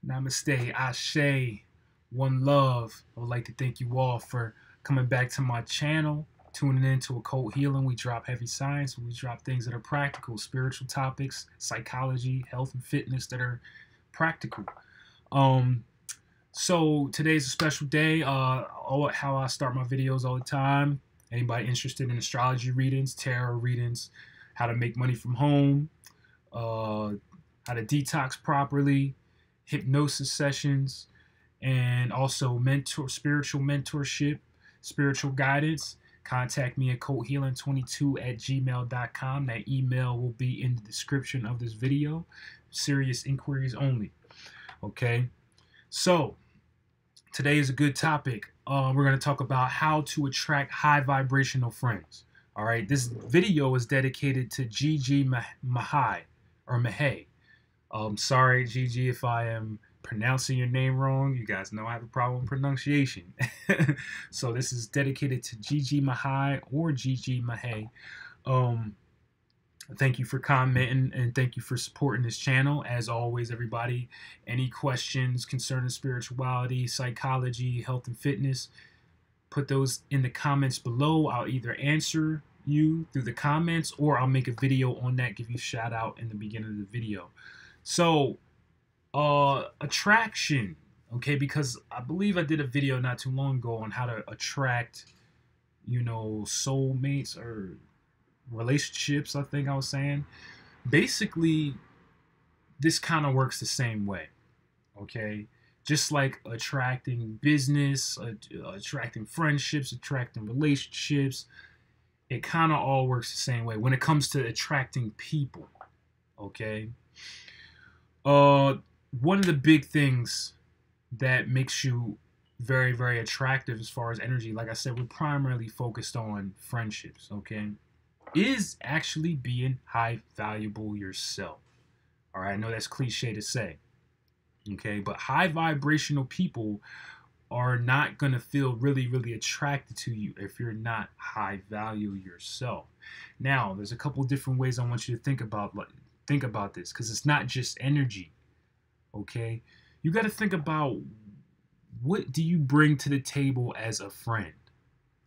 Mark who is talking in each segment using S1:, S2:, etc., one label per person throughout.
S1: Namaste, Ashe, one love. I would like to thank you all for coming back to my channel, tuning in to Occult Healing. We drop heavy science, we drop things that are practical, spiritual topics, psychology, health and fitness that are practical. So today's a special day. How I start my videos all the time. Anybody interested in astrology readings, tarot readings, how to make money from home, how to detox properly, hypnosis sessions, and also spiritual mentorship, spiritual guidance, contact me at occulthealing22@gmail.com. That email will be in the description of this video. Serious inquiries only. Okay, so today is a good topic. We're going to talk about how to attract high vibrational friends. All right, this video is dedicated to Gigi Mahai or Mahey. Sorry, Gigi, if I am pronouncing your name wrong. You guys know I have a problem with pronunciation. So this is dedicated to Gigi Mahai or Gigi Mahey. Thank you for commenting and thank you for supporting this channel. As always, everybody, any questions concerning spirituality, psychology, health and fitness, put those in the comments below. I'll either answer you through the comments or I'll make a video on that, give you a shout out in the beginning of the video. So, attraction, okay, because I believe I did a video not too long ago on how to attract, you know, soulmates or relationships, I think I was saying. Basically, this kind of works the same way, okay? Just like attracting business, attracting friendships, attracting relationships, it kind of all works the same way when it comes to attracting people, okay? One of the big things that makes you very, very attractive as far as energy, like I said, we're primarily focused on friendships, okay, is actually being high valuable yourself. All right, I know that's cliche to say, okay, but high vibrational people are not going to feel really, really attracted to you if you're not high value yourself. Now, there's a couple different ways I want you to think about this, because it's not just energy, okay? You got to think about, what do you bring to the table as a friend,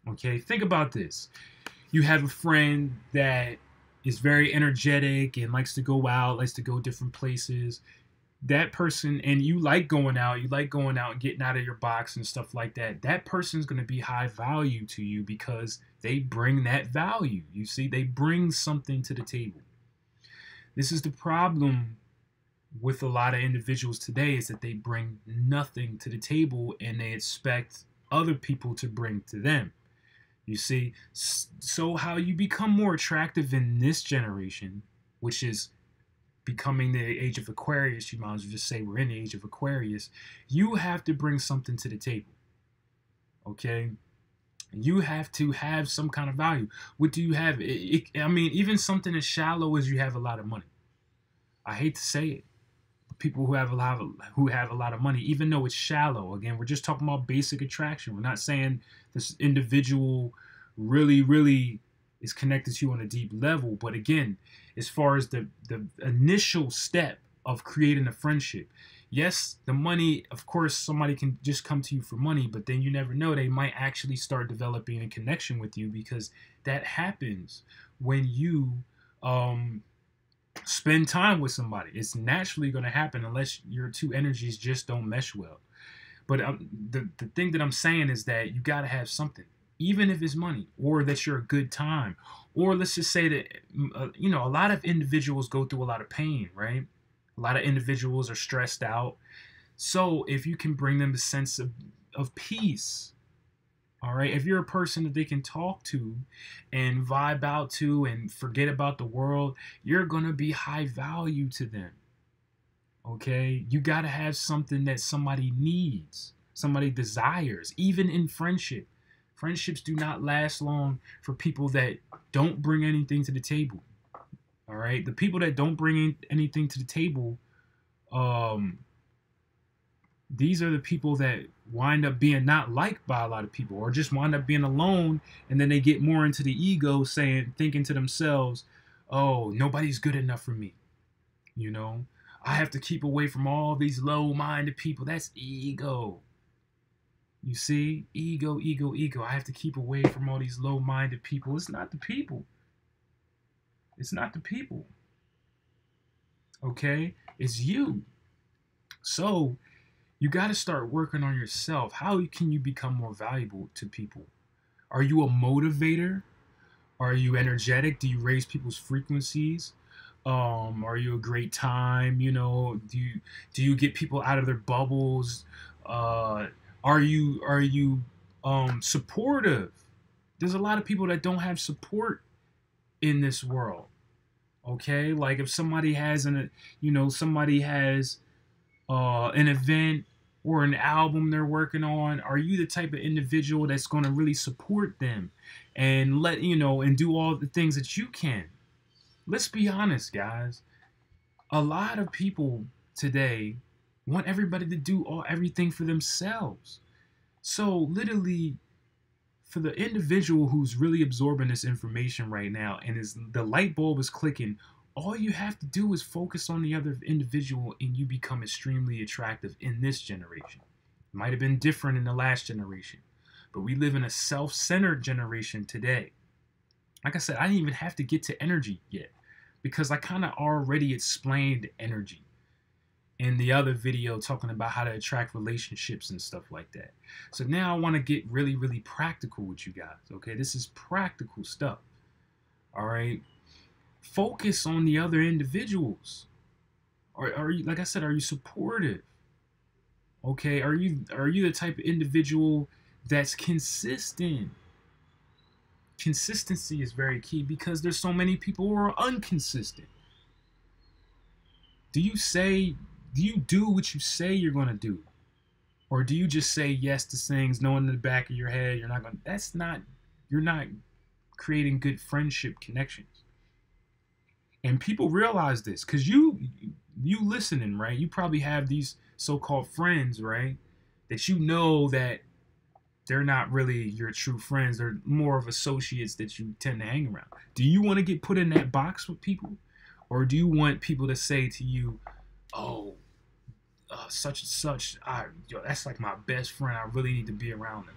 S1: okay? Think about this. You have a friend that is very energetic and likes to go out, likes to go different places. That person, and you like going out and getting out of your box and stuff like that. That person's going to be high value to you because they bring that value. You see, they bring something to the table. This is the problem with a lot of individuals today, is that they bring nothing to the table and they expect other people to bring to them. You see, so how you become more attractive in this generation, which is becoming the age of Aquarius, you might as well just say we're in the age of Aquarius, you have to bring something to the table, okay? You have to have some kind of value. What do you have? I mean, even something as shallow as you have a lot of money. I hate to say it. People who have a lot of money, even though it's shallow, again, we're just talking about basic attraction. We're not saying this individual really is connected to you on a deep level. But again, as far as the initial step of creating a friendship, yes, the money, of course, somebody can just come to you for money, but then you never know, they might actually start developing a connection with you, because that happens when you spend time with somebody. It's naturally going to happen unless your two energies just don't mesh well. But the thing that I'm saying is that you got to have something, even if it's money, or that you're a good time, or let's just say that, you know, a lot of individuals go through a lot of pain, right? A lot of individuals are stressed out. So if you can bring them a sense of peace, all right, if you're a person that they can talk to and vibe out to and forget about the world, you're going to be high value to them, okay? You got to have something that somebody needs, somebody desires, even in friendship. Friendships do not last long for people that don't bring anything to the table, all right? The people that don't bring anything to the table, these are the people that wind up being not liked by a lot of people, or just wind up being alone, and then they get more into the ego, thinking to themselves, oh, nobody's good enough for me. You know, I have to keep away from all these low-minded people. That's ego. You see? Ego, ego, ego. I have to keep away from all these low-minded people. It's not the people. It's not the people. Okay? It's you. So, you got to start working on yourself. How can you become more valuable to people? Are you a motivator? Are you energetic? Do you raise people's frequencies? Are you a great time? You know, do you get people out of their bubbles? Are you supportive? There's a lot of people that don't have support in this world. Okay, like if somebody has somebody has an event or an album they're working on, are you the type of individual that's going to really support them and and do all the things that you can? Let's be honest, guys. A lot of people today want everybody to do everything for themselves. So literally, for the individual who's really absorbing this information right now and the light bulb is clicking, all you have to do is focus on the other individual and you become extremely attractive in this generation. It might have been different in the last generation, but we live in a self-centered generation today. Like I said, I didn't even have to get to energy yet because I kind of already explained energy in the other video talking about how to attract relationships and stuff like that. So now I want to get really, really practical with you guys. Okay, this is practical stuff. All right. Focus on the other individuals. Are you, like I said, are you supportive? Okay, are you the type of individual that's consistent? Consistency is very key because there's so many people who are inconsistent. Do you do what you say you're going to do? Or do you just say yes to things knowing in the back of your head you're not creating good friendship connections. And people realize this because you listening, right? You probably have these so-called friends, right? That you know that they're not really your true friends. They're more of associates that you tend to hang around. Do you want to get put in that box with people? Or do you want people to say to you, oh, such and such, that's like my best friend. I really need to be around them.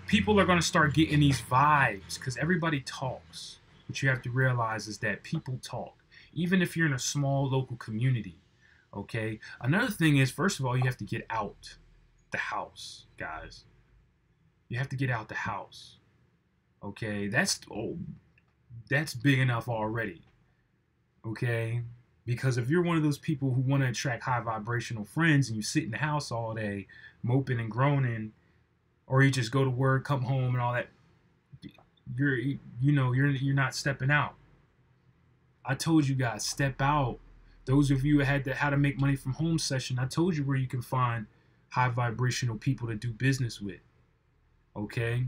S1: People are going to start getting these vibes because everybody talks. What you have to realize is that people talk, even if you're in a small local community. Okay. Another thing is, first of all, you have to get out the house, guys. You have to get out the house. Okay. That's big enough already. Okay. Because if you're one of those people who want to attract high vibrational friends and you sit in the house all day moping and groaning, or you just go to work, come home and all that, you're not stepping out. I told you guys, step out. Those of you who had how to make money from home session, I told you where you can find high vibrational people to do business with. Okay.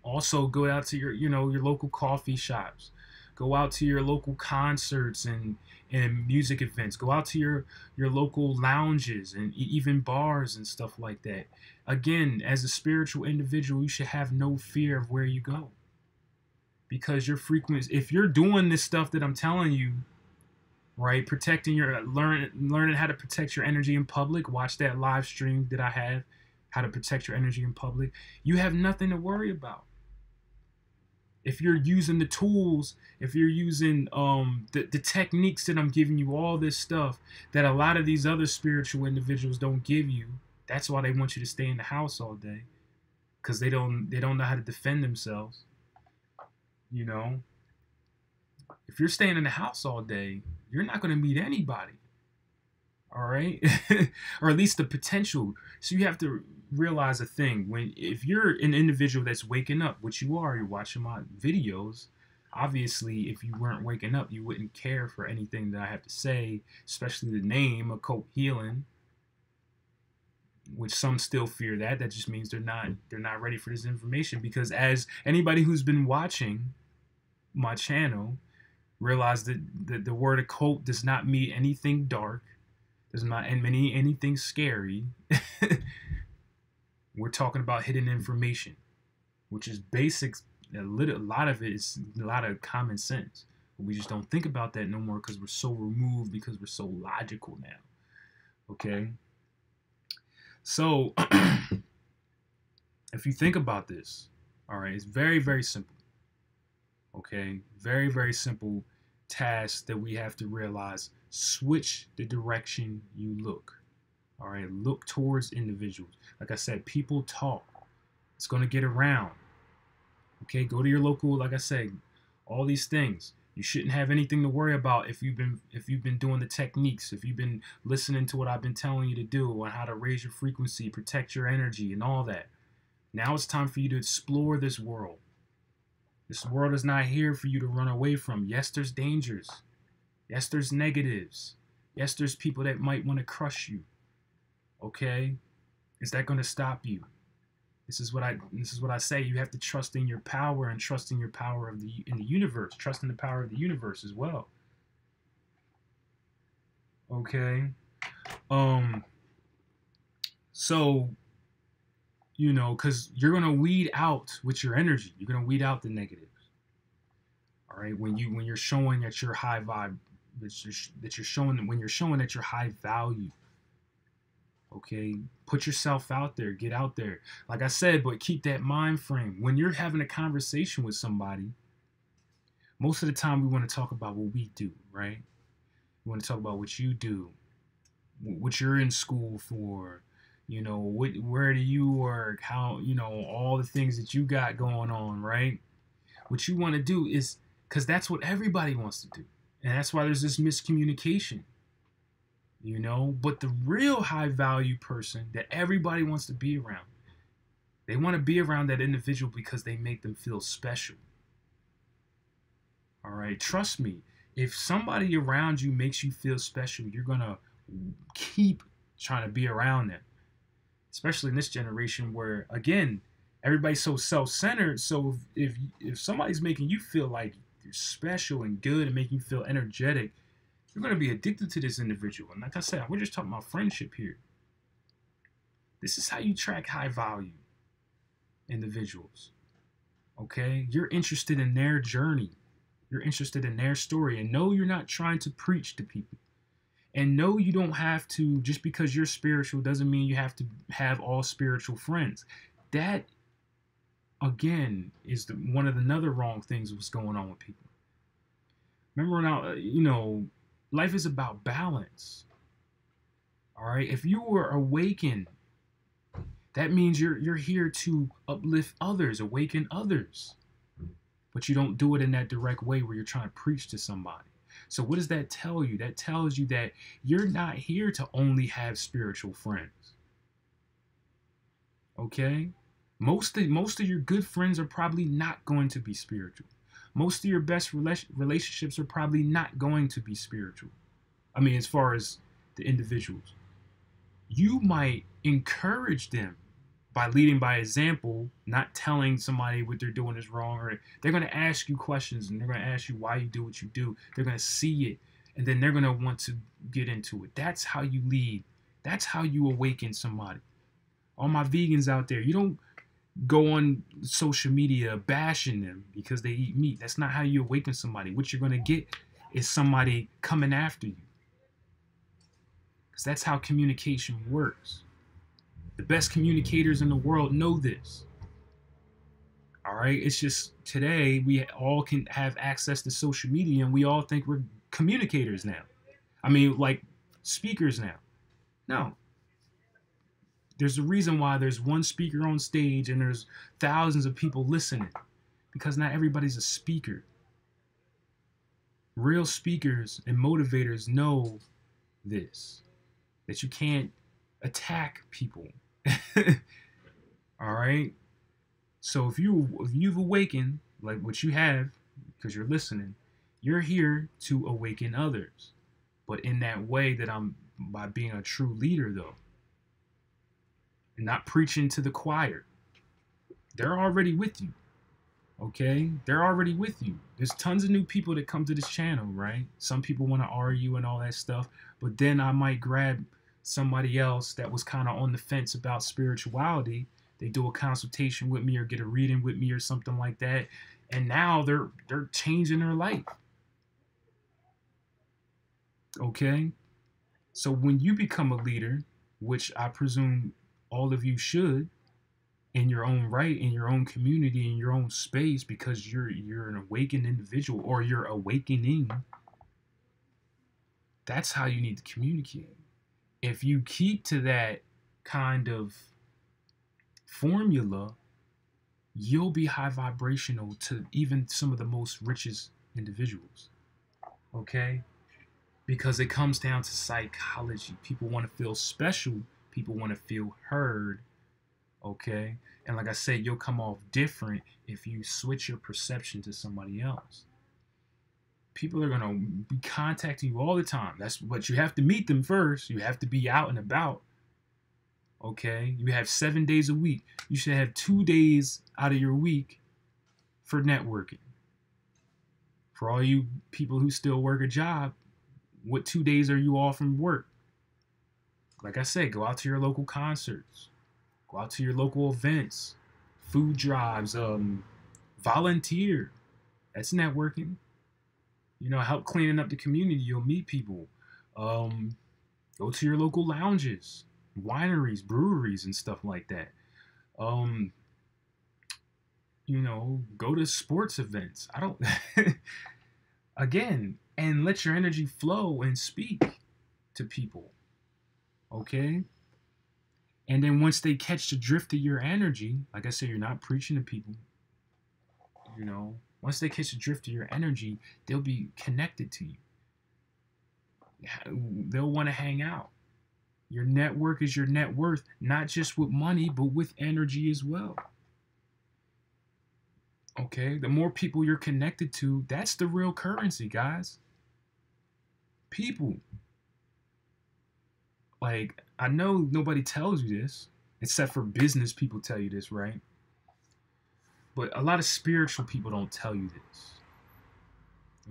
S1: Also go out to your local coffee shops. Go out to your local concerts and music events. Go out to your local lounges and even bars and stuff like that. Again, as a spiritual individual, you should have no fear of where you go. Because your frequency, if you're doing this stuff that I'm telling you, right, learning how to protect your energy in public, watch that live stream that I have, how to protect your energy in public, you have nothing to worry about. If you're using the tools, if you're using the techniques that I'm giving you, all this stuff that a lot of these other spiritual individuals don't give you, that's why they want you to stay in the house all day, because they don't know how to defend themselves. You know, if you're staying in the house all day, you're not going to meet anybody. All right, or at least the potential. So you have to realize a thing. If you're an individual that's waking up, which you are, you're watching my videos. Obviously, if you weren't waking up, you wouldn't care for anything that I have to say, especially the name Occult Healing, which some still fear that. That just means they're not ready for this information, because as anybody who's been watching my channel realize that the word occult does not mean anything dark, does not mean anything scary. We're talking about hidden information, which is basics. A lot of it is a lot of common sense, But we just don't think about that no more because we're so removed, because we're so logical now. Okay? So, if you think about this, all right, it's very, very simple. Okay? Very, very simple task that we have to realize. Switch the direction you look. All right? Look towards individuals. Like I said, people talk. It's going to get around. Okay? Go to your local, like I said, all these things. You shouldn't have anything to worry about if you've been doing the techniques, if you've been listening to what I've been telling you to do on how to raise your frequency, protect your energy, and all that. Now it's time for you to explore this world. This world is not here for you to run away from. Yes, there's dangers. Yes, there's negatives. Yes, there's people that might want to crush you. Okay? Is that going to stop you? This is what I say. You have to trust in your power and trust in your power in the universe. Trust in the power of the universe as well. Okay? So, you know, because you're gonna weed out with your energy. You're gonna weed out the negatives. All right? When you're showing that you're high vibe, that you're showing that you're high value. Okay, put yourself out there, get out there. Like I said, but keep that mind frame. When you're having a conversation with somebody, most of the time we want to talk about what we do, right? We want to talk about what you do, what you're in school for, you know, where do you work, how, you know, all the things that you got going on, right? What you want to do is, because that's what everybody wants to do. And that's why there's this miscommunication. You know, but the real high value person that everybody wants to be around, they want to be around that individual because they make them feel special. All right, trust me, if somebody around you makes you feel special, you're going to keep trying to be around them. Especially in this generation where, again, everybody's so self-centered. So if somebody's making you feel like you're special and good and making you feel energetic, you're going to be addicted to this individual. And like I said, we're just talking about friendship here. This is how you track high value individuals. Okay? You're interested in their journey. You're interested in their story. And no, you're not trying to preach to people. And no, you don't have to, just because you're spiritual doesn't mean you have to have all spiritual friends. That, again, is one of the another wrong things that's going on with people. Remember now, you know, life is about balance. All right? If you were awakened, that means you're here to uplift others, awaken others. But you don't do it in that direct way where you're trying to preach to somebody. So what does that tell you? That tells you that you're not here to only have spiritual friends. Okay? Most of your good friends are probably not going to be spiritual. Most of your best relationships are probably not going to be spiritual. I mean, as far as the individuals. You might encourage them by leading by example, not telling somebody what they're doing is wrong. Or they're going to ask you questions and they're going to ask you why you do what you do. They're going to see it and then they're going to want to get into it. That's how you lead. That's how you awaken somebody. All my vegans out there, you don't go on social media bashing them because they eat meat. That's not how you awaken somebody. What you're going to get is somebody coming after you. Because that's how communication works. The best communicators in the world know this. All right? It's just today we all can have access to social media and we all think we're communicators now. I mean, like speakers now. No. There's a reason why there's one speaker on stage and there's thousands of people listening. Because not everybody's a speaker. Real speakers and motivators know this. That you can't attack people. All right? So if you've awakened, like what you have, because you're listening, you're here to awaken others. But in that way that by being a true leader, though. And not preaching to the choir. They're already with you. Okay? They're already with you. There's tons of new people that come to this channel, right? Some people want to argue and all that stuff. But then I might grab somebody else that was kind of on the fence about spirituality. They do a consultation with me or get a reading with me or something like that. And now they're changing their life. Okay? So when you become a leader, which I presume all of you should, in your own right, in your own community, in your own space, because you're an awakened individual, or you're awakening, that's how you need to communicate. If you keep to that kind of formula, you'll be high vibrational to even some of the most richest individuals. Okay? Because it comes down to psychology. People want to feel special, people want to feel heard. Okay? And like I said, you'll come off different if you switch your perception to somebody else. People are going to be contacting you all the time. But you have to meet them first. You have to be out and about. Okay? You have 7 days a week. You should have 2 days out of your week for networking. For all you people who still work a job, what 2 days are you off from work? Like I said, go out to your local concerts. Go out to your local events, food drives, volunteer. That's networking. Help cleaning up the community. You'll meet people. Go to your local lounges, wineries, breweries, and stuff like that. Go to sports events. I don't, again, and let your energy flow and speak to people. Okay? And then once they catch the drift of your energy, like I said, you're not preaching to people. Once they catch the drift of your energy, they'll be connected to you. They'll want to hang out. Your network is your net worth, not just with money, but with energy as well. Okay? The more people you're connected to, that's the real currency, guys. People. Like, I know nobody tells you this, except for business people tell you this, right? But a lot of spiritual people don't tell you this.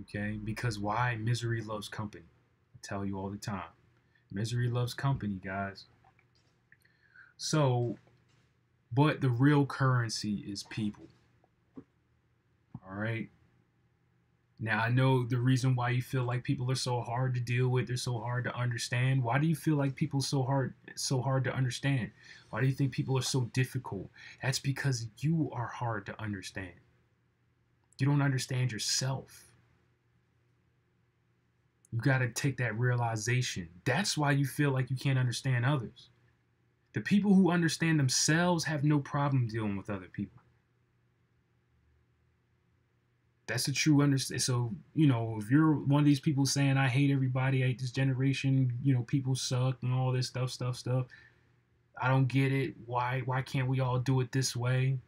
S1: Okay? Because why? Misery loves company. I tell you all the time. Misery loves company, guys. So, but the real currency is people. All right? Now, I know the reason why you feel like people are so hard to deal with, they're so hard to understand. Why do you feel like people are so hard to understand? Why do you think people are so difficult? That's because you are hard to understand. You don't understand yourself. You got to take that realization. That's why you feel like you can't understand others. The people who understand themselves have no problem dealing with other people. That's a true understand. So, if you're one of these people saying, I hate everybody, I hate this generation, people suck and all this stuff. I don't get it. Why can't we all do it this way?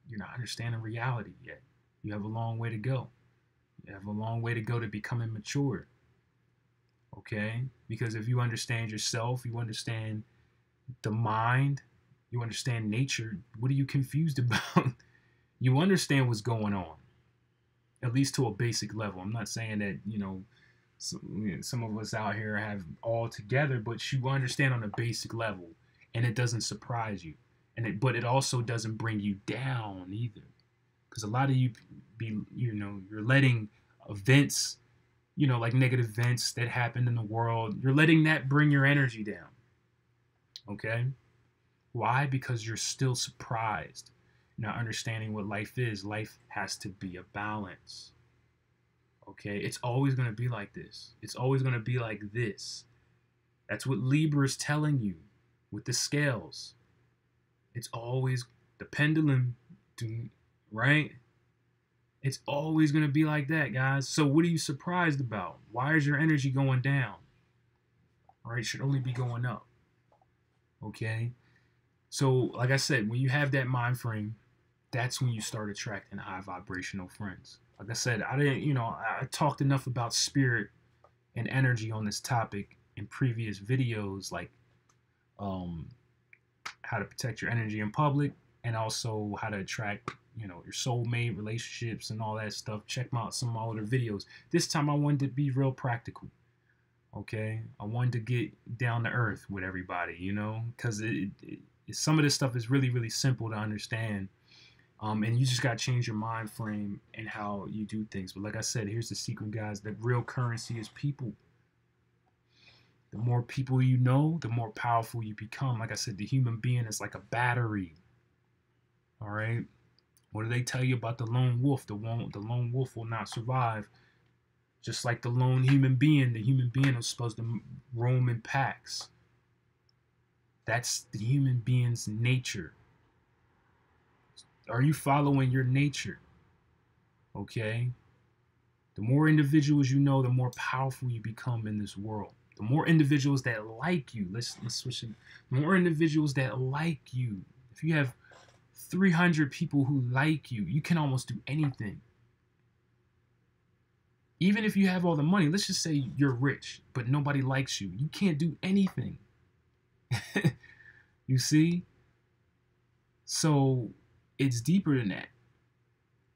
S1: You're not understanding reality yet. You have a long way to go. You have a long way to go to becoming mature. Okay? Because if you understand yourself, you understand the mind, you understand nature, what are you confused about? You understand what's going on, at least to a basic level. I'm not saying that, some of us out here have all together, but you understand on a basic level, and it doesn't surprise you. But it also doesn't bring you down either. Because a lot of you you're letting events, like negative events that happen in the world, you're letting that bring your energy down. Okay? Why? Because you're still surprised. Not understanding what life is. Life has to be a balance. Okay? It's always going to be like this. It's always going to be like this. That's what Libra is telling you with the scales. It's always the pendulum, right? It's always going to be like that, guys. So what are you surprised about? Why is your energy going down? All right, it should only be going up. Okay? So, like I said, when you have that mind frame, that's when you start attracting high vibrational friends. Like I said, I talked enough about spirit and energy on this topic in previous videos, like how to protect your energy in public, and also how to attract, your soulmate relationships and all that stuff. Check out some of my older videos. This time I wanted to be real practical. Okay? I wanted to get down to earth with everybody, because some of this stuff is really, really simple to understand. And you just got to change your mind frame and how you do things. But like I said, here's the secret, guys. The real currency is people. The more people you know, the more powerful you become. Like I said, the human being is like a battery. All right. What do they tell you about the lone wolf? The lone wolf will not survive. Just like the lone human being, the human being is supposed to roam in packs. That's the human being's nature. Are you following your nature? Okay? The more individuals you know, the more powerful you become in this world. The more individuals that like you, let's switch it. The more individuals that like you. If you have 300 people who like you, you can almost do anything. Even if you have all the money, let's just say you're rich, but nobody likes you. You can't do anything. You see? So it's deeper than that.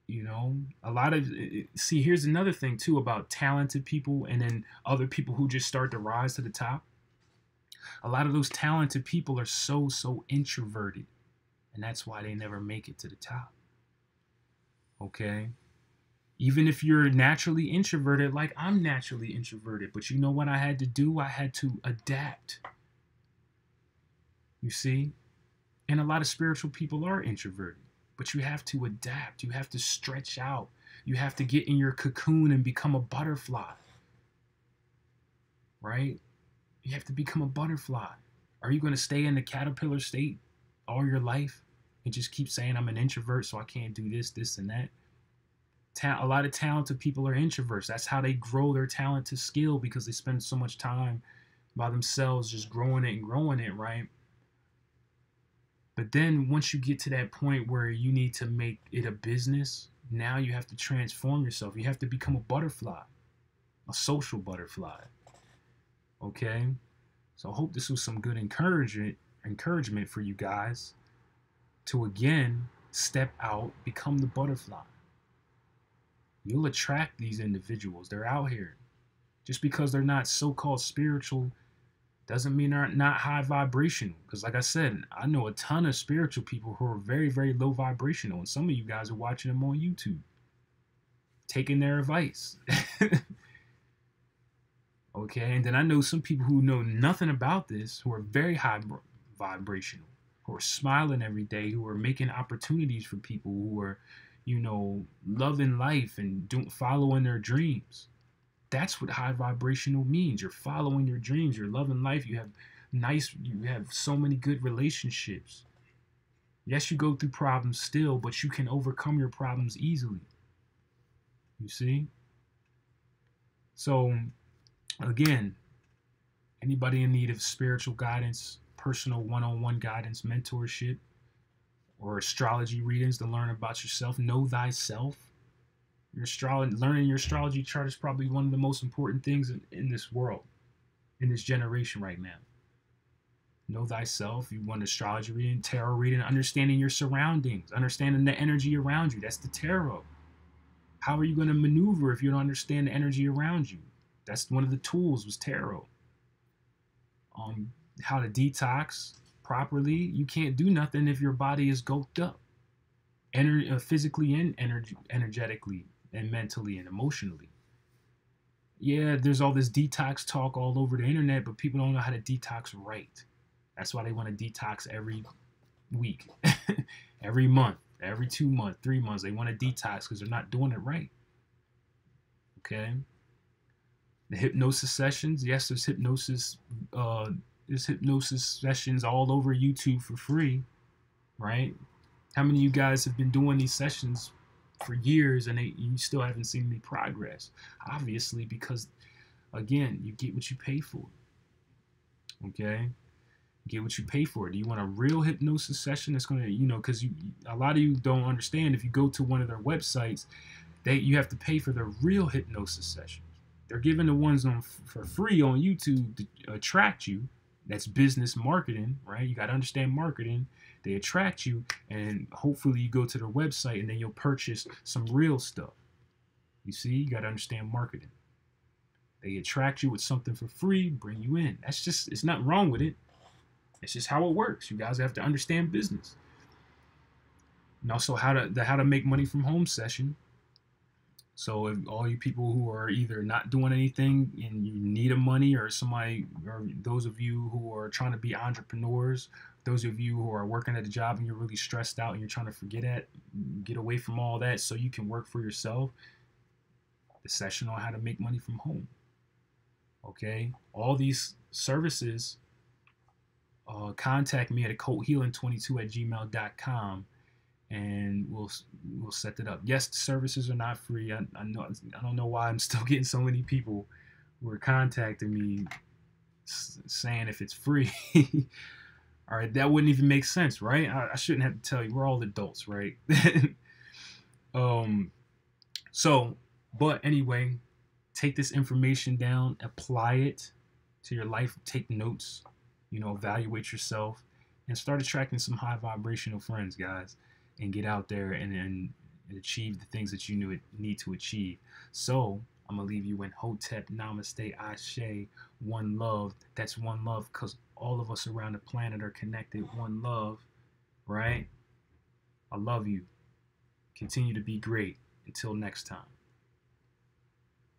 S1: You know, a lot of, see, here's another thing too about talented people and then other people who just start to rise to the top. A lot of those talented people are so introverted, and that's why they never make it to the top. Okay? Even if you're naturally introverted, like I'm naturally introverted, but you know what I had to do? I had to adapt. You see? And a lot of spiritual people are introverted, but you have to adapt. You have to stretch out. You have to get in your cocoon and become a butterfly. Right? You have to become a butterfly. Are you going to stay in the caterpillar state all your life and just keep saying I'm an introvert, so I can't do this, and that? A lot of talented people are introverts. That's how they grow their talent to skill, because they spend so much time by themselves just growing it, right? But then once you get to that point where you need to make it a business, now you have to transform yourself. You have to become a butterfly, a social butterfly. Okay? So I hope this was some good encouragement for you guys to, again, step out, become the butterfly. You'll attract these individuals. They're out here. Just because they're not so-called spiritual doesn't mean they're not high vibrational. Because like I said, I know a ton of spiritual people who are very, very low vibrational. And some of you guys are watching them on YouTube, taking their advice. Okay, and then I know some people who know nothing about this, who are very high vibrational, who are smiling every day, who are making opportunities for people, who are, you know, loving life and following their dreams. That's what high vibrational means. You're following your dreams. You're loving life. You have so many good relationships. Yes, you go through problems still, but you can overcome your problems easily. You see? So, again, anybody in need of spiritual guidance, personal one-on-one guidance, mentorship, or astrology readings to learn about yourself, know thyself. Learning your astrology chart is probably one of the most important things in this world, in this generation right now. Know thyself. You want astrology reading, tarot reading, understanding your surroundings, understanding the energy around you. That's the tarot. How are you going to maneuver if you don't understand the energy around you? That's one of the tools, was tarot. How to detox properly. You can't do nothing if your body is gulped up, physically and energetically and mentally and emotionally. Yeah, there's all this detox talk all over the internet, but people don't know how to detox right. That's why they want to detox every week, every month, every 2 months, 3 months. They want to detox because they're not doing it right. Okay. The hypnosis sessions. Yes, there's hypnosis sessions all over YouTube for free, right? How many of you guys have been doing these sessions for years and you still haven't seen any progress? Obviously, because, again, you get what you pay for. Okay? Get what you pay for. Do you want a real hypnosis session that's going to, because a lot of you don't understand, if you go to one of their websites, you have to pay for the real hypnosis sessions. They're giving the ones for free on YouTube to attract you. That's business marketing, right? You got to understand marketing. They attract you, and hopefully you go to their website and then you'll purchase some real stuff. You see, you got to understand marketing. They attract you with something for free, bring you in. It's not wrong with it. It's just how it works. You guys have to understand business. And also how to make money from home session. So if all you people who are either not doing anything and you need a money, or somebody, or those of you who are trying to be entrepreneurs, those of you who are working at a job and you're really stressed out and you're trying to get away from all that so you can work for yourself, the session on how to make money from home. Okay, all these services, contact me at occulthealing22@gmail.com, and we'll set it up. Yes, the services are not free. I know, I don't know why I'm still getting so many people who are contacting me saying if it's free. All right, that wouldn't even make sense, right? I shouldn't have to tell you. We're all adults, right? um, so, but anyway, take this information down, apply it to your life, take notes, evaluate yourself, and start attracting some high vibrational friends, guys, and get out there and achieve the things that you need to achieve. So I'm gonna leave you in Hotep, Namaste, Ashe, one love. That's one love, because all of us around the planet are connected. One love, right? I love you. Continue to be great. Until next time.